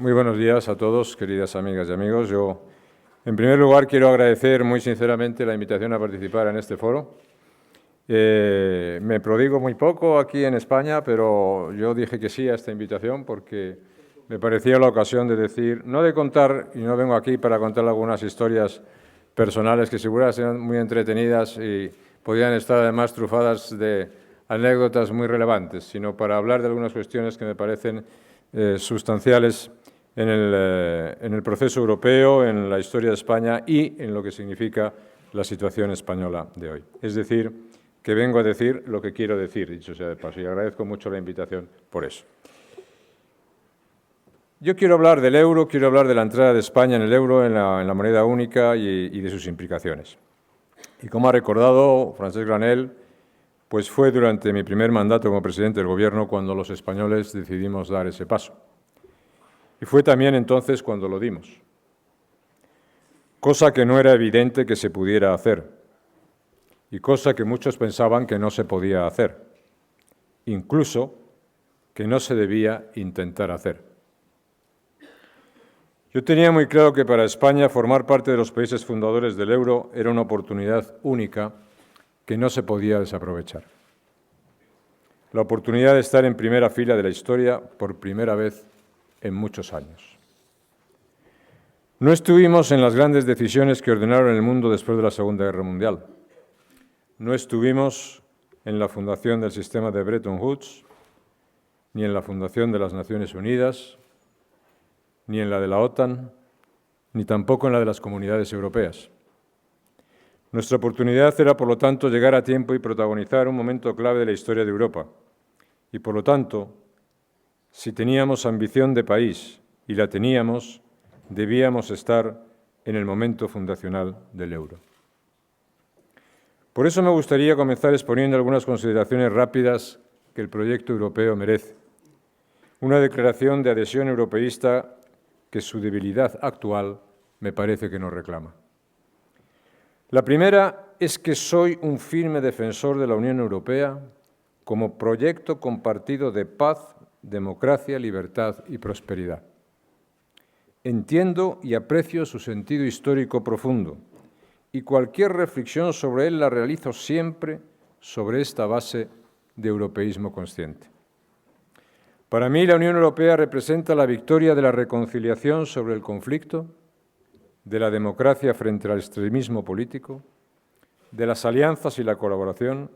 Muy buenos días a todos, queridas amigas y amigos. Yo, en primer lugar, quiero agradecer muy sinceramente la invitación a participar en este foro. Me prodigo muy poco aquí en España, pero yo dije que sí a esta invitación porque me parecía la ocasión de decir, no de contar, y no vengo aquí para contar algunas historias personales que seguramente serán muy entretenidas y podrían estar además trufadas de anécdotas muy relevantes, sino para hablar de algunas cuestiones que me parecen sustanciales en el proceso europeo, en la historia de España y en lo que significa la situación española de hoy. Es decir, que vengo a decir lo que quiero decir, dicho sea de paso, y agradezco mucho la invitación por eso. Yo quiero hablar del euro, quiero hablar de la entrada de España en el euro, en la moneda única y de sus implicaciones. Y como ha recordado Francesc Granel, pues fue durante mi primer mandato como presidente del Gobierno cuando los españoles decidimos dar ese paso. Y fue también entonces cuando lo dimos, cosa que no era evidente que se pudiera hacer y cosa que muchos pensaban que no se podía hacer, incluso que no se debía intentar hacer. Yo tenía muy claro que para España formar parte de los países fundadores del euro era una oportunidad única que no se podía desaprovechar. La oportunidad de estar en primera fila de la historia por primera vez en muchos años. No estuvimos en las grandes decisiones que ordenaron el mundo después de la Segunda Guerra Mundial. No estuvimos en la fundación del sistema de Bretton Woods, ni en la fundación de las Naciones Unidas, ni en la de la OTAN, ni tampoco en la de las comunidades europeas. Nuestra oportunidad era, por lo tanto, llegar a tiempo y protagonizar un momento clave de la historia de Europa. Y, por lo tanto, si teníamos ambición de país, y la teníamos, debíamos estar en el momento fundacional del euro. Por eso me gustaría comenzar exponiendo algunas consideraciones rápidas que el proyecto europeo merece. Una declaración de adhesión europeísta que su debilidad actual me parece que nos reclama. La primera es que soy un firme defensor de la Unión Europea como proyecto compartido de paz, democracia, libertad y prosperidad. Entiendo y aprecio su sentido histórico profundo y cualquier reflexión sobre él la realizo siempre sobre esta base de europeísmo consciente. Para mí, la Unión Europea representa la victoria de la reconciliación sobre el conflicto, de la democracia frente al extremismo político, de las alianzas y la colaboración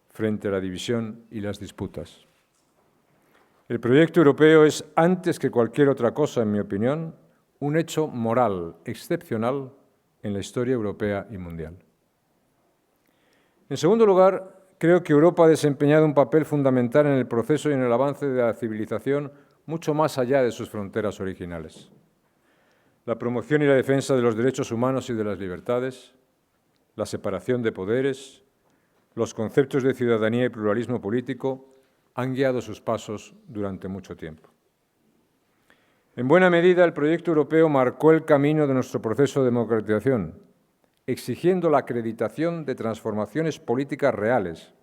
frente a la división y las disputas. El proyecto europeo es, antes que cualquier otra cosa, en mi opinión, un hecho moral excepcional en la historia europea y mundial. En segundo lugar, creo que Europa ha desempeñado un papel fundamental en el proceso y en el avance de la civilización mucho más allá de sus fronteras originales. La promoción y la defensa de los derechos humanos y de las libertades, la separación de poderes, los conceptos de ciudadanía y pluralismo político han guiado sus pasos durante mucho tiempo. En buena medida, el proyecto europeo marcó el camino de nuestro proceso de democratización, exigiendo la acreditación de transformaciones políticas reales,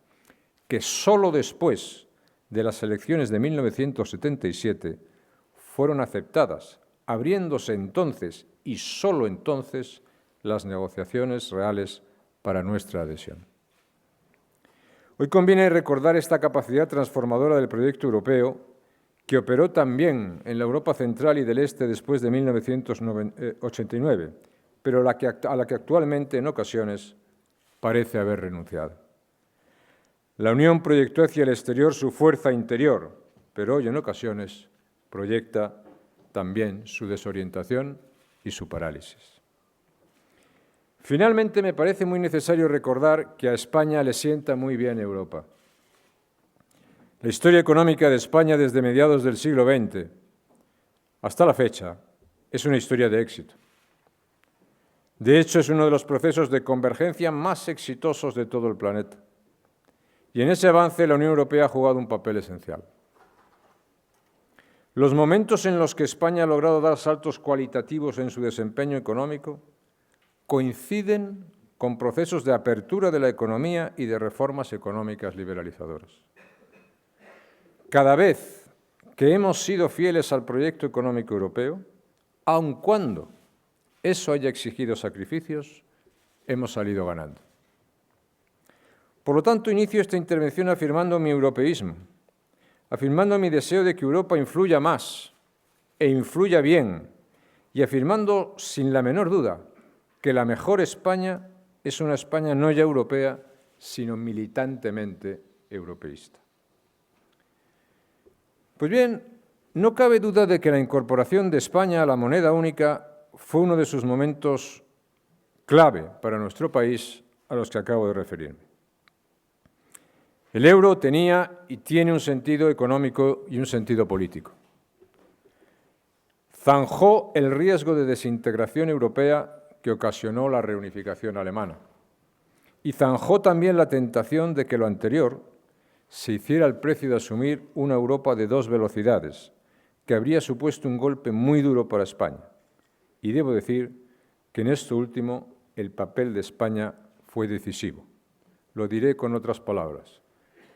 que solo después de las elecciones de 1977 fueron aceptadas, abriéndose entonces y solo entonces las negociaciones reales para nuestra adhesión. Hoy conviene recordar esta capacidad transformadora del proyecto europeo que operó también en la Europa central y del Este después de 1989, pero a la que actualmente en ocasiones parece haber renunciado. La Unión proyectó hacia el exterior su fuerza interior, pero hoy en ocasiones proyecta también su desorientación y su parálisis. Finalmente, me parece muy necesario recordar que a España le sienta muy bien Europa. La historia económica de España desde mediados del siglo XX hasta la fecha es una historia de éxito. De hecho, es uno de los procesos de convergencia más exitosos de todo el planeta. Y en ese avance la Unión Europea ha jugado un papel esencial. Los momentos en los que España ha logrado dar saltos cualitativos en su desempeño económico coinciden con procesos de apertura de la economía y de reformas económicas liberalizadoras. Cada vez que hemos sido fieles al proyecto económico europeo, aun cuando eso haya exigido sacrificios, hemos salido ganando. Por lo tanto, inicio esta intervención afirmando mi europeísmo, afirmando mi deseo de que Europa influya más e influya bien, y afirmando sin la menor duda que la mejor España es una España no ya europea, sino militantemente europeísta. Pues bien, no cabe duda de que la incorporación de España a la moneda única fue uno de sus momentos clave para nuestro país a los que acabo de referirme. El euro tenía y tiene un sentido económico y un sentido político. Zanjó el riesgo de desintegración europea que ocasionó la reunificación alemana y zanjó también la tentación de que lo anterior se hiciera al precio de asumir una Europa de dos velocidades, que habría supuesto un golpe muy duro para España. Y debo decir que en esto último el papel de España fue decisivo. Lo diré con otras palabras.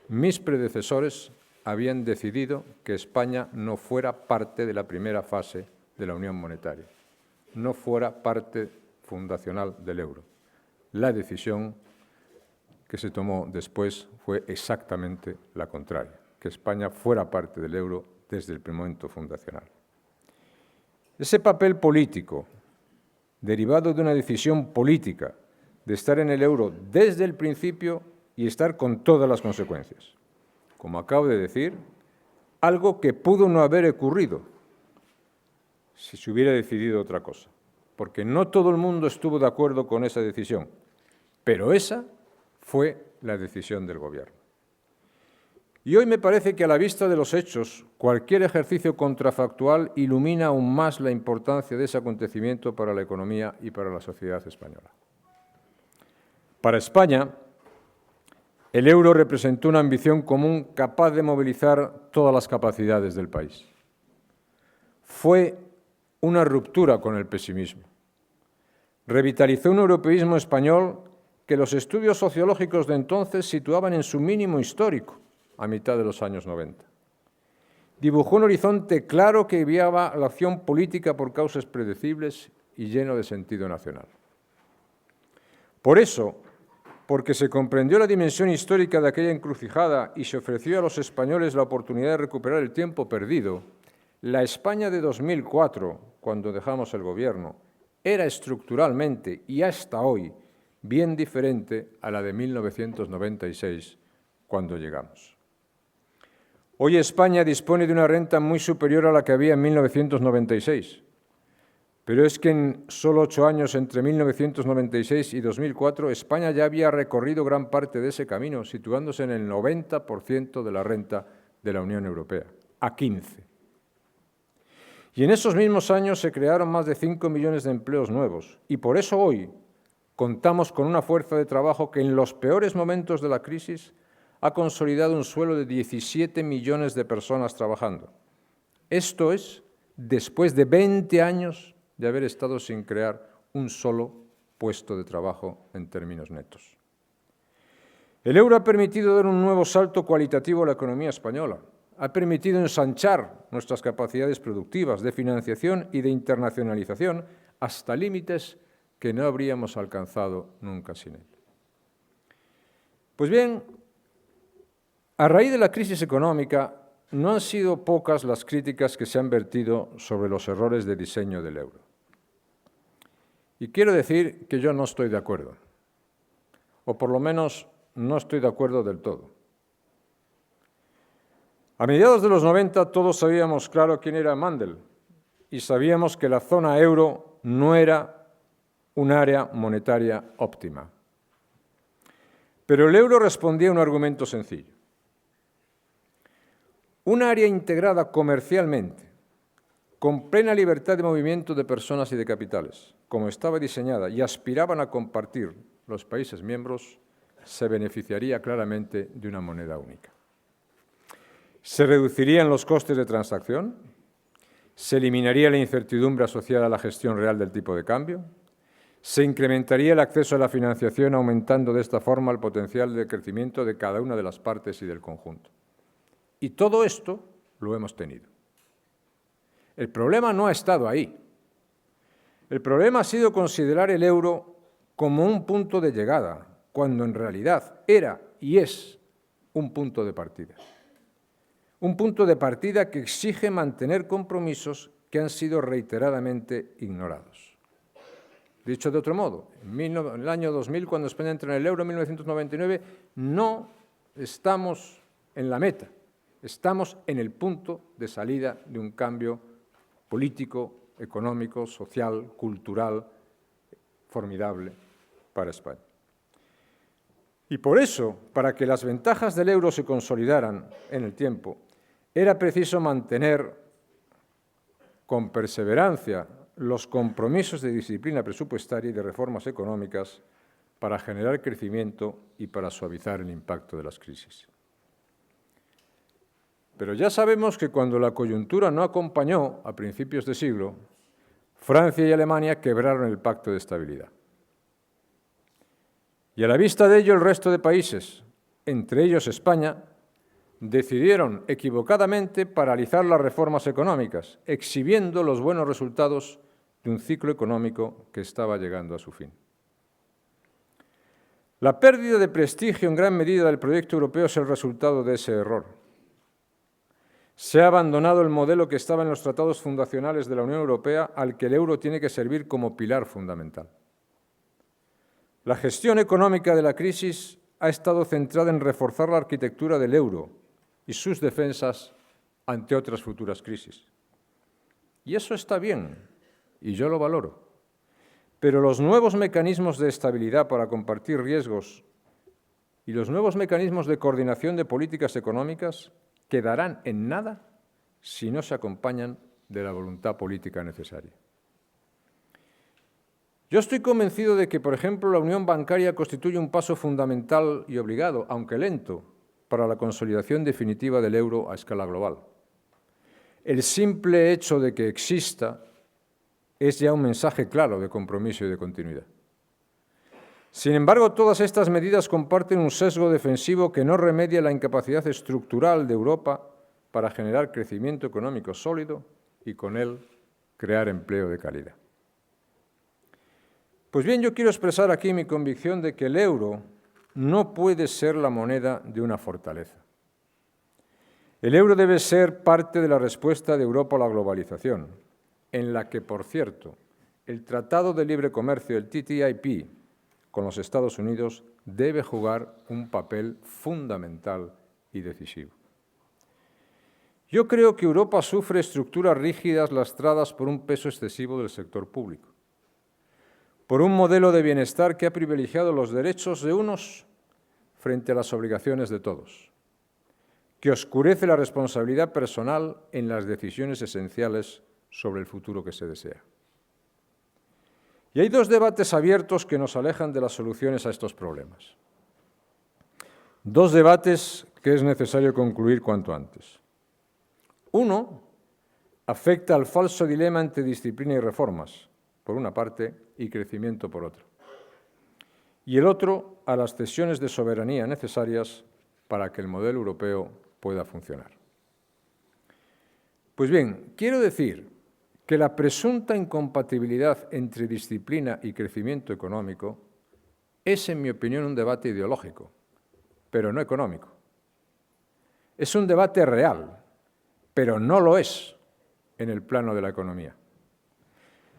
Mis predecesores habían decidido que España no fuera parte de la primera fase de la Unión Monetaria, no fuera parte fundacional del euro. La decisión que se tomó después fue exactamente la contraria, que España fuera parte del euro desde el momento fundacional. Ese papel político, derivado de una decisión política de estar en el euro desde el principio y estar con todas las consecuencias. Como acabo de decir, algo que pudo no haber ocurrido si se hubiera decidido otra cosa, porque no todo el mundo estuvo de acuerdo con esa decisión, pero esa fue la decisión del Gobierno. Y hoy me parece que a la vista de los hechos, cualquier ejercicio contrafactual ilumina aún más la importancia de ese acontecimiento para la economía y para la sociedad española. Para España, el euro representó una ambición común capaz de movilizar todas las capacidades del país. Fue una ruptura con el pesimismo. Revitalizó un europeísmo español que los estudios sociológicos de entonces situaban en su mínimo histórico, a mitad de los años 90. Dibujó un horizonte claro que guiaba la acción política por causas predecibles y lleno de sentido nacional. Por eso, porque se comprendió la dimensión histórica de aquella encrucijada y se ofreció a los españoles la oportunidad de recuperar el tiempo perdido, la España de 2004, cuando dejamos el Gobierno, era estructuralmente y hasta hoy bien diferente a la de 1996, cuando llegamos. Hoy España dispone de una renta muy superior a la que había en 1996, pero es que en solo 8 años, entre 1996 y 2004, España ya había recorrido gran parte de ese camino, situándose en el 90% de la renta de la Unión Europea, a 15. Y en esos mismos años se crearon más de 5 millones de empleos nuevos, y por eso hoy contamos con una fuerza de trabajo que en los peores momentos de la crisis ha consolidado un suelo de 17 millones de personas trabajando. Esto es después de 20 años de haber estado sin crear un solo puesto de trabajo en términos netos. El euro ha permitido dar un nuevo salto cualitativo a la economía española, ha permitido ensanchar nuestras capacidades productivas de financiación y de internacionalización hasta límites que no habríamos alcanzado nunca sin él. Pues bien, a raíz de la crisis económica, no han sido pocas las críticas que se han vertido sobre los errores de diseño del euro. Y quiero decir que yo no estoy de acuerdo, o por lo menos no estoy de acuerdo del todo. A mediados de los 90 todos sabíamos claro quién era Mandel y sabíamos que la zona euro no era un área monetaria óptima. Pero el euro respondía a un argumento sencillo. Un área integrada comercialmente, con plena libertad de movimiento de personas y de capitales, como estaba diseñada y aspiraban a compartir los países miembros, se beneficiaría claramente de una moneda única. Se reducirían los costes de transacción, se eliminaría la incertidumbre asociada a la gestión real del tipo de cambio, se incrementaría el acceso a la financiación aumentando de esta forma el potencial de crecimiento de cada una de las partes y del conjunto. Y todo esto lo hemos tenido. El problema no ha estado ahí. El problema ha sido considerar el euro como un punto de llegada, cuando en realidad era y es un punto de partida. Un punto de partida que exige mantener compromisos que han sido reiteradamente ignorados. Dicho de otro modo, en el año 2000, cuando España entra en el euro, en 1999, no estamos en la meta, estamos en el punto de salida de un cambio político, económico, social, cultural, formidable para España. Y por eso, para que las ventajas del euro se consolidaran en el tiempo, era preciso mantener con perseverancia los compromisos de disciplina presupuestaria y de reformas económicas para generar crecimiento y para suavizar el impacto de las crisis. Pero ya sabemos que cuando la coyuntura no acompañó a principios de siglo, Francia y Alemania quebraron el Pacto de Estabilidad. Y a la vista de ello, el resto de países, entre ellos España, decidieron equivocadamente paralizar las reformas económicas, exhibiendo los buenos resultados de un ciclo económico que estaba llegando a su fin. La pérdida de prestigio en gran medida del proyecto europeo es el resultado de ese error. Se ha abandonado el modelo que estaba en los tratados fundacionales de la Unión Europea, al que el euro tiene que servir como pilar fundamental. La gestión económica de la crisis ha estado centrada en reforzar la arquitectura del euro y sus defensas ante otras futuras crisis. Y eso está bien, y yo lo valoro. Pero los nuevos mecanismos de estabilidad para compartir riesgos y los nuevos mecanismos de coordinación de políticas económicas quedarán en nada si no se acompañan de la voluntad política necesaria. Yo estoy convencido de que, por ejemplo, la unión bancaria constituye un paso fundamental y obligado, aunque lento, para la consolidación definitiva del euro a escala global. El simple hecho de que exista es ya un mensaje claro de compromiso y de continuidad. Sin embargo, todas estas medidas comparten un sesgo defensivo que no remedia la incapacidad estructural de Europa para generar crecimiento económico sólido y con él crear empleo de calidad. Pues bien, yo quiero expresar aquí mi convicción de que el euro no puede ser la moneda de una fortaleza. El euro debe ser parte de la respuesta de Europa a la globalización, en la que, por cierto, el Tratado de Libre Comercio, el TTIP, con los Estados Unidos, debe jugar un papel fundamental y decisivo. Yo creo que Europa sufre estructuras rígidas lastradas por un peso excesivo del sector público, por un modelo de bienestar que ha privilegiado los derechos de unos frente a las obligaciones de todos, que oscurece la responsabilidad personal en las decisiones esenciales sobre el futuro que se desea. Y hay dos debates abiertos que nos alejan de las soluciones a estos problemas. Dos debates que es necesario concluir cuanto antes. Uno afecta al falso dilema entre disciplina y reformas, por una parte, y crecimiento por otra. Y el otro a las cesiones de soberanía necesarias para que el modelo europeo pueda funcionar. Pues bien, quiero decir que la presunta incompatibilidad entre disciplina y crecimiento económico es, en mi opinión, un debate ideológico, pero no económico. Es un debate real, pero no lo es en el plano de la economía.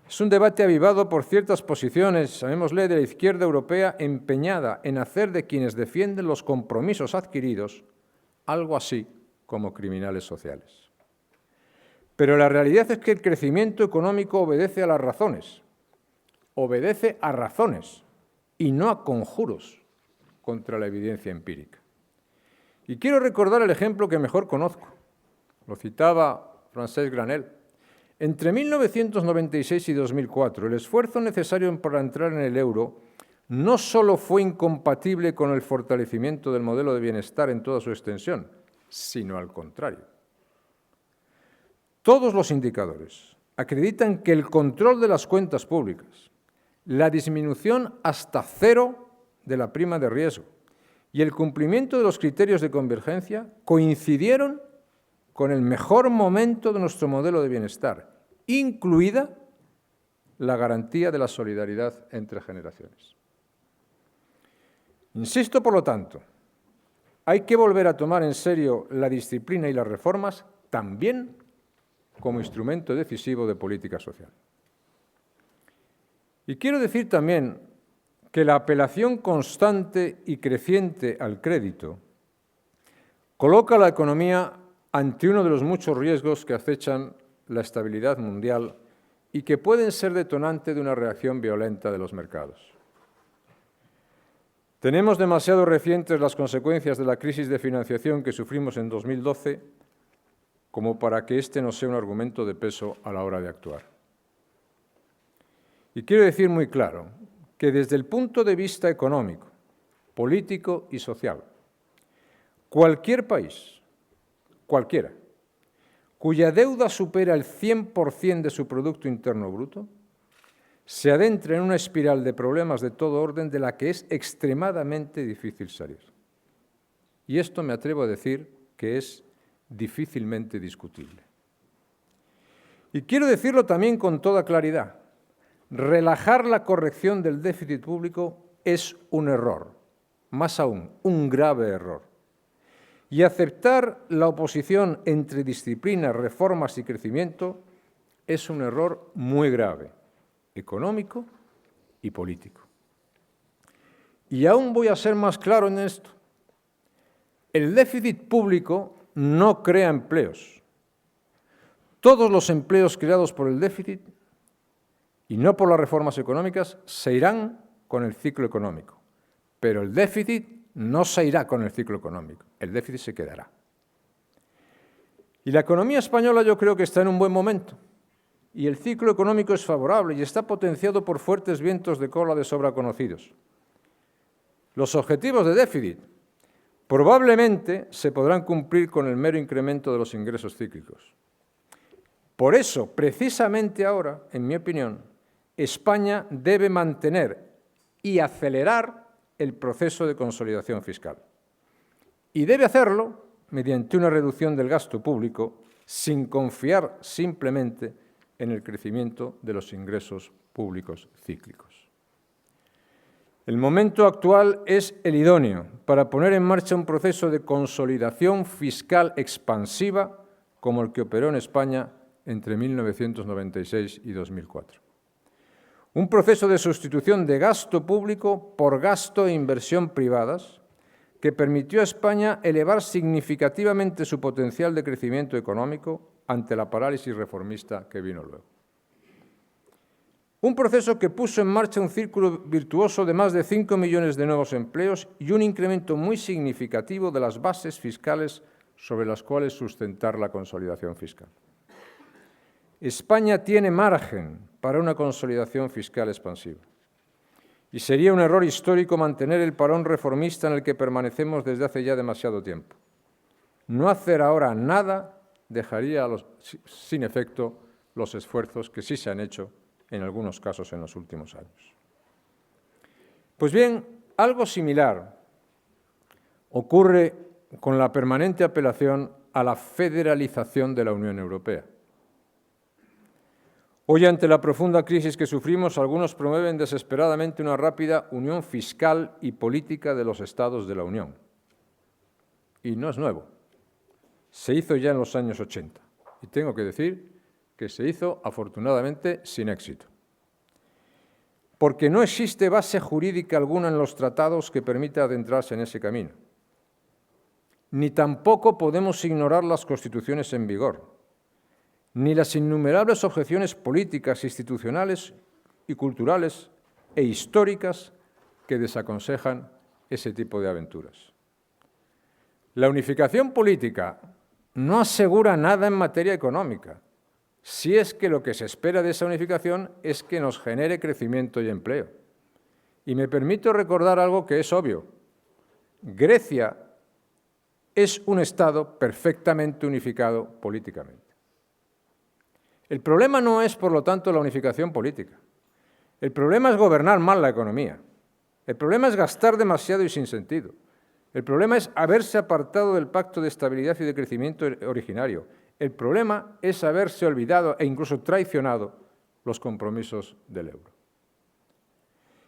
Es un debate avivado por ciertas posiciones, llamémosle, de la izquierda europea, empeñada en hacer de quienes defienden los compromisos adquiridos algo así como criminales sociales. Pero la realidad es que el crecimiento económico obedece a las razones, y no a conjuros contra la evidencia empírica. Y quiero recordar el ejemplo que mejor conozco. Lo citaba Francesc Granel. Entre 1996 y 2004, el esfuerzo necesario para entrar en el euro no solo fue incompatible con el fortalecimiento del modelo de bienestar en toda su extensión, sino al contrario. Todos los indicadores acreditan que el control de las cuentas públicas, la disminución hasta cero de la prima de riesgo y el cumplimiento de los criterios de convergencia coincidieron con el mejor momento de nuestro modelo de bienestar, incluida la garantía de la solidaridad entre generaciones. Insisto, por lo tanto, hay que volver a tomar en serio la disciplina y las reformas también como instrumento decisivo de política social. Y quiero decir también que la apelación constante y creciente al crédito coloca a la economía ante uno de los muchos riesgos que acechan la estabilidad mundial y que pueden ser detonante de una reacción violenta de los mercados. Tenemos demasiado recientes las consecuencias de la crisis de financiación que sufrimos en 2012 como para que este no sea un argumento de peso a la hora de actuar. Y quiero decir muy claro que desde el punto de vista económico, político y social, cualquier país, cualquiera, cuya deuda supera el 100% de su Producto Interno Bruto, se adentra en una espiral de problemas de todo orden de la que es extremadamente difícil salir. Y esto me atrevo a decir que es difícilmente discutible. Y quiero decirlo también con toda claridad. Relajar la corrección del déficit público es un error, más aún, un grave error. Y aceptar la oposición entre disciplina, reformas y crecimiento es un error muy grave, económico y político. Y aún voy a ser más claro en esto. El déficit público no crea empleos. Todos los empleos creados por el déficit y no por las reformas económicas se irán con el ciclo económico. Pero el déficit no se irá con el ciclo económico. El déficit se quedará. Y la economía española yo creo que está en un buen momento. Y el ciclo económico es favorable y está potenciado por fuertes vientos de cola de sobra conocidos. Los objetivos de déficit probablemente se podrán cumplir con el mero incremento de los ingresos cíclicos. Por eso, precisamente ahora, en mi opinión, España debe mantener y acelerar el proceso de consolidación fiscal. Y debe hacerlo mediante una reducción del gasto público sin confiar simplemente en el crecimiento de los ingresos públicos cíclicos. El momento actual es el idóneo para poner en marcha un proceso de consolidación fiscal expansiva como el que operó en España entre 1996 y 2004. Un proceso de sustitución de gasto público por gasto e inversión privadas que permitió a España elevar significativamente su potencial de crecimiento económico ante la parálisis reformista que vino luego. Un proceso que puso en marcha un círculo virtuoso de más de 5 millones de nuevos empleos y un incremento muy significativo de las bases fiscales sobre las cuales sustentar la consolidación fiscal. España tiene margen para una consolidación fiscal expansiva. Y sería un error histórico mantener el parón reformista en el que permanecemos desde hace ya demasiado tiempo. No hacer ahora nada dejaría sin efecto los esfuerzos que sí se han hecho en algunos casos en los últimos años. Pues bien, algo similar ocurre con la permanente apelación a la federalización de la Unión Europea. Hoy, ante la profunda crisis que sufrimos, algunos promueven desesperadamente una rápida unión fiscal y política de los Estados de la Unión. Y no es nuevo. Se hizo ya en los años 80. Y tengo que decir que se hizo, afortunadamente, sin éxito. Porque no existe base jurídica alguna en los tratados que permita adentrarse en ese camino. Ni tampoco podemos ignorar las constituciones en vigor, ni las innumerables objeciones políticas, institucionales y culturales e históricas que desaconsejan ese tipo de aventuras. La unificación política no asegura nada en materia económica, si es que lo que se espera de esa unificación es que nos genere crecimiento y empleo. Y me permito recordar algo que es obvio. Grecia es un Estado perfectamente unificado políticamente. El problema no es, por lo tanto, la unificación política. El problema es gobernar mal la economía. El problema es gastar demasiado y sin sentido. El problema es haberse apartado del Pacto de Estabilidad y de Crecimiento originario. El problema es haberse olvidado e incluso traicionado los compromisos del euro.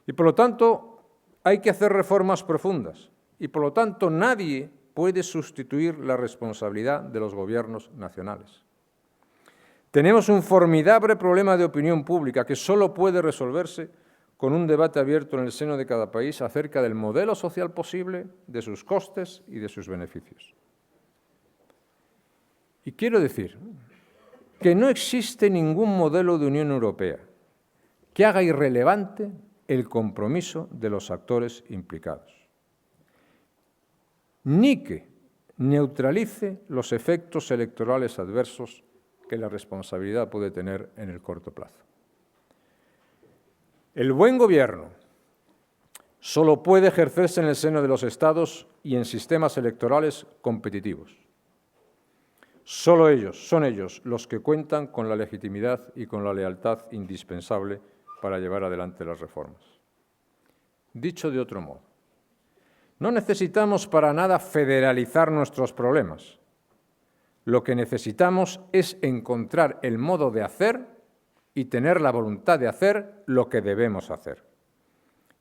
Y por lo tanto, hay que hacer reformas profundas. Y por lo tanto, nadie puede sustituir la responsabilidad de los gobiernos nacionales. Tenemos un formidable problema de opinión pública que solo puede resolverse con un debate abierto en el seno de cada país acerca del modelo social posible, de sus costes y de sus beneficios. Y quiero decir que no existe ningún modelo de Unión Europea que haga irrelevante el compromiso de los actores implicados, ni que neutralice los efectos electorales adversos que la responsabilidad puede tener en el corto plazo. El buen gobierno solo puede ejercerse en el seno de los Estados y en sistemas electorales competitivos. Solo son ellos los que cuentan con la legitimidad y con la lealtad indispensable para llevar adelante las reformas. Dicho de otro modo, no necesitamos para nada federalizar nuestros problemas. Lo que necesitamos es encontrar el modo de hacer y tener la voluntad de hacer lo que debemos hacer.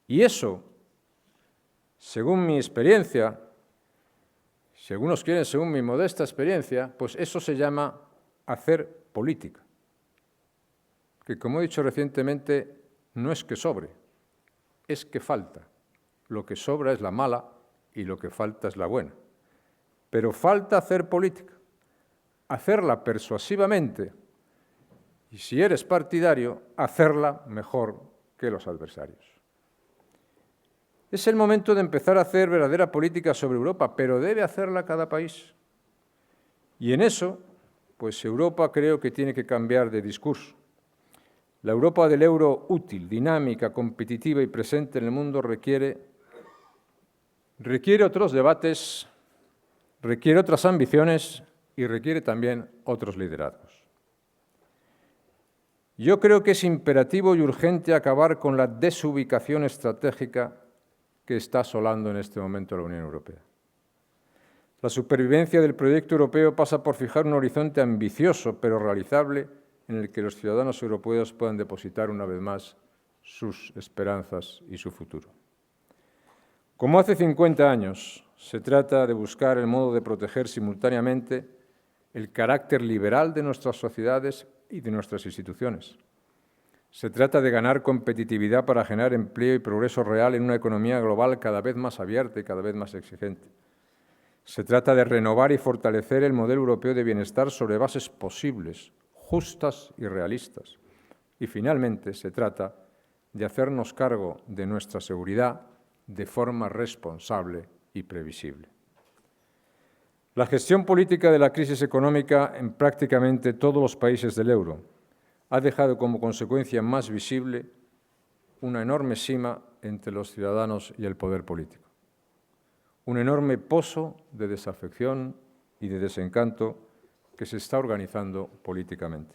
Y eso, según mi experiencia, si algunos quieren, según mi modesta experiencia, pues eso se llama hacer política. Que, como he dicho recientemente, no es que sobre, es que falta. Lo que sobra es la mala y lo que falta es la buena. Pero falta hacer política, hacerla persuasivamente y, si eres partidario, hacerla mejor que los adversarios. Es el momento de empezar a hacer verdadera política sobre Europa, pero debe hacerla cada país. Y en eso, pues Europa creo que tiene que cambiar de discurso. La Europa del euro útil, dinámica, competitiva y presente en el mundo requiere otros debates, requiere otras ambiciones y requiere también otros liderazgos. Yo creo que es imperativo y urgente acabar con la desubicación estratégica que está asolando en este momento la Unión Europea. La supervivencia del proyecto europeo pasa por fijar un horizonte ambicioso pero realizable en el que los ciudadanos europeos puedan depositar una vez más sus esperanzas y su futuro. Como hace 50 años, se trata de buscar el modo de proteger simultáneamente el carácter liberal de nuestras sociedades y de nuestras instituciones. Se trata de ganar competitividad para generar empleo y progreso real en una economía global cada vez más abierta y cada vez más exigente. Se trata de renovar y fortalecer el modelo europeo de bienestar sobre bases posibles, justas y realistas. Y finalmente se trata de hacernos cargo de nuestra seguridad de forma responsable y previsible. La gestión política de la crisis económica en prácticamente todos los países del euro ha dejado como consecuencia más visible una enorme sima entre los ciudadanos y el poder político. Un enorme pozo de desafección y de desencanto que se está organizando políticamente.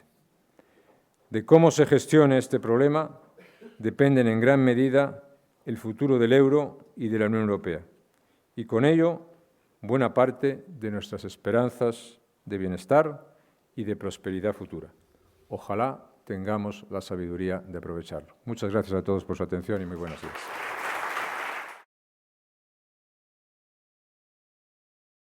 De cómo se gestione este problema dependen en gran medida el futuro del euro y de la Unión Europea, y con ello buena parte de nuestras esperanzas de bienestar y de prosperidad futura. Ojalá tengamos la sabiduría de aprovecharlo. Muchas gracias a todos por su atención y muy buenos días.